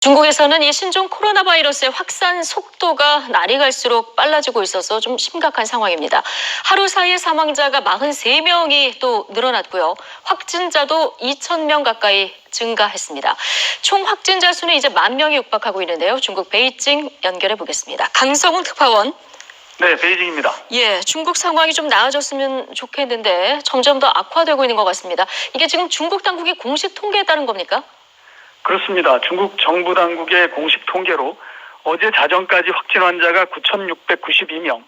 중국에서는 이 신종 코로나 바이러스의 확산 속도가 날이 갈수록 빨라지고 있어서 좀 심각한 상황입니다. 하루 사이에 사망자가 43명이 또 늘어났고요. 확진자도 2,000명 가까이 증가했습니다. 총 확진자 수는 이제 10,000명이 육박하고 있는데요. 중국 베이징 연결해 보겠습니다. 강성훈 특파원. 네, 베이징입니다. 예, 중국 상황이 좀 나아졌으면 좋겠는데 점점 더 악화되고 있는 것 같습니다. 이게 지금 중국 당국의 공식 통계에 따른 겁니까? 그렇습니다. 중국 정부 당국의 공식 통계로 어제 자정까지 확진 환자가 9,692명,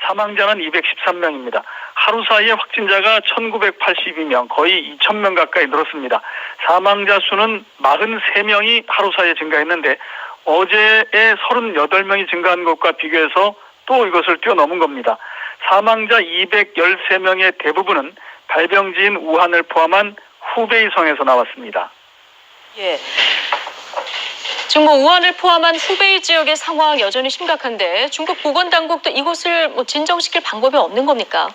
사망자는 213명입니다. 하루 사이에 확진자가 1,982명, 거의 2,000명 가까이 늘었습니다. 사망자 수는 43명이 하루 사이에 증가했는데 어제에 38명이 증가한 것과 비교해서 또 이것을 뛰어넘은 겁니다. 사망자 213명의 대부분은 발병지인 우한을 포함한 후베이성에서 나왔습니다. 예. 지금 우한을 포함한 후베이 지역의 상황 여전히 심각한데 중국 보건당국도 이곳을 진정시킬 방법이 없는 겁니까?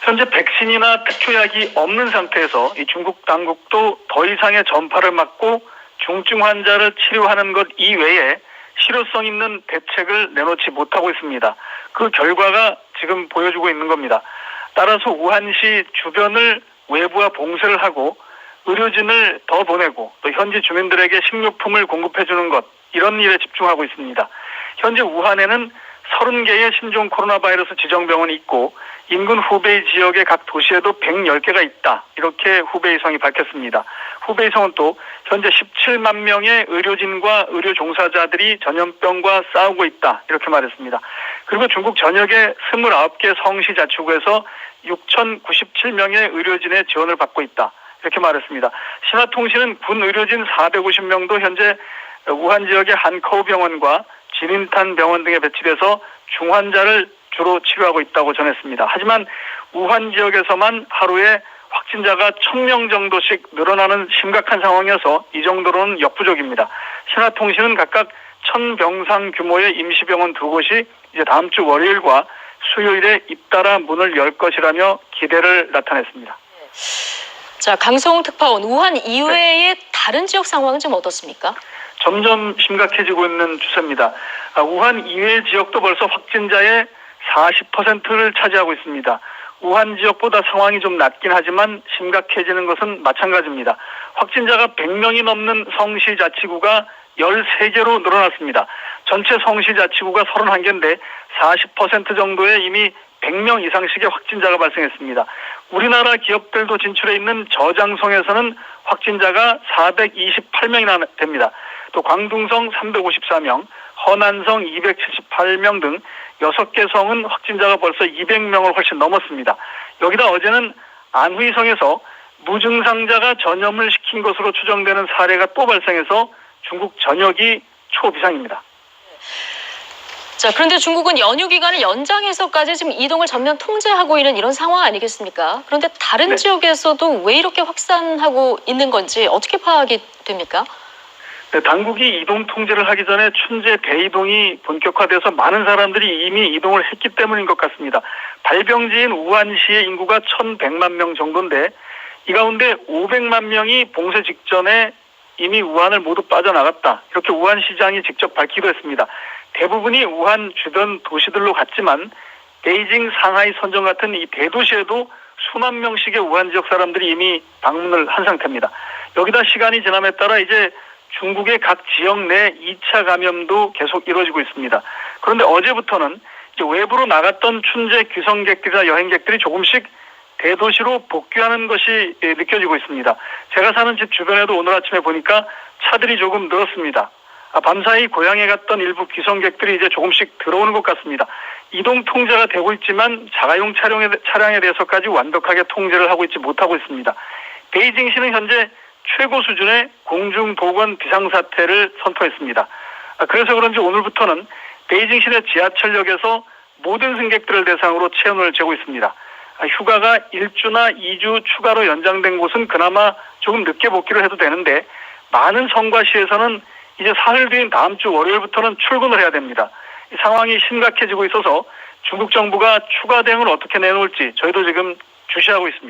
현재 백신이나 특효약이 없는 상태에서 이 중국 당국도 더 이상의 전파를 막고 중증 환자를 치료하는 것 이외에 실효성 있는 대책을 내놓지 못하고 있습니다. 그 결과가 지금 보여주고 있는 겁니다. 따라서 우한시 주변을 외부와 봉쇄를 하고 의료진을 더 보내고 또 현지 주민들에게 식료품을 공급해주는 것, 이런 일에 집중하고 있습니다. 현재 우한에는 30개의 신종 코로나 바이러스 지정병원이 있고 인근 후베이 지역의 각 도시에도 110개가 있다, 이렇게 후베이성이 밝혔습니다. 후베이성은 또 현재 17만 명의 의료진과 의료 종사자들이 전염병과 싸우고 있다, 이렇게 말했습니다. 그리고 중국 전역의 29개 성시 자치구에서 6,097명의 의료진의 지원을 받고 있다, 이렇게 말했습니다. 신화통신은 군 의료진 450명도 현재 우한 지역의 한커우 병원과 진인탄 병원 등에 배치돼서 중환자를 주로 치료하고 있다고 전했습니다. 하지만 우한 지역에서만 하루에 확진자가 1,000명 정도씩 늘어나는 심각한 상황이어서 이 정도로는 역부족입니다. 신화통신은 각각 1,000병상 규모의 임시병원 2곳이 이제 다음 주 월요일과 수요일에 잇따라 문을 열 것이라며 기대를 나타냈습니다. 자, 강성훈 특파원, 우한 이외의 다른 지역 상황은 좀 어떻습니까? 점점 심각해지고 있는 추세입니다. 우한 이외 지역도 벌써 확진자의 40%를 차지하고 있습니다. 우한 지역보다 상황이 좀 낮긴 하지만 심각해지는 것은 마찬가지입니다. 확진자가 100명이 넘는 성시 자치구가 13개로 늘어났습니다. 전체 성시 자치구가 31개인데 40% 정도에 이미 100명 이상씩의 확진자가 발생했습니다. 우리나라 기업들도 진출해 있는 저장성에서는 확진자가 428명이나 됩니다. 또 광둥성 354명, 허난성 278명 등 6개 성은 확진자가 벌써 200명을 훨씬 넘었습니다. 여기다 어제는 안후이성에서 무증상자가 전염을 시킨 것으로 추정되는 사례가 또 발생해서 중국 전역이 초비상입니다. 자, 그런데 중국은 연휴 기간을 연장해서까지 지금 이동을 전면 통제하고 있는 이런 상황 아니겠습니까? 그런데 다른 지역에서도 왜 이렇게 확산하고 있는 건지 어떻게 파악이 됩니까? 네, 당국이 이동 통제를 하기 전에 춘제 대이동이 본격화돼서 많은 사람들이 이미 이동을 했기 때문인 것 같습니다. 발병지인 우한시의 인구가 1,100만 명 정도인데 이 가운데 500만 명이 봉쇄 직전에 이미 우한을 모두 빠져나갔다, 이렇게 우한시장이 직접 밝히기도 했습니다. 대부분이 우한 주변 도시들로 갔지만 베이징, 상하이, 선전 같은 이 대도시에도 수만 명씩의 우한 지역 사람들이 이미 방문을 한 상태입니다. 여기다 시간이 지남에 따라 이제 중국의 각 지역 내 2차 감염도 계속 이루어지고 있습니다. 그런데 어제부터는 이제 외부로 나갔던 춘제 귀성객들이나 여행객들이 조금씩 대도시로 복귀하는 것이 느껴지고 있습니다. 제가 사는 집 주변에도 오늘 아침에 보니까 차들이 조금 늘었습니다. 밤사이 고향에 갔던 일부 귀성객들이 이제 조금씩 들어오는 것 같습니다. 이동 통제가 되고 있지만 자가용 차량에 대해서까지 완벽하게 통제를 하고 있지 못하고 있습니다. 베이징시는 현재 최고 수준의 공중보건 비상사태를 선포했습니다. 그래서 그런지 오늘부터는 베이징 시내 지하철역에서 모든 승객들을 대상으로 체온을 재고 있습니다. 휴가가 1주나 2주 추가로 연장된 곳은 그나마 조금 늦게 복귀를 해도 되는데 많은 성과시에서는 이제 사흘 뒤인 다음 주 월요일부터는 출근을 해야 됩니다. 이 상황이 심각해지고 있어서 중국 정부가 추가 대응을 어떻게 내놓을지 저희도 지금 주시하고 있습니다.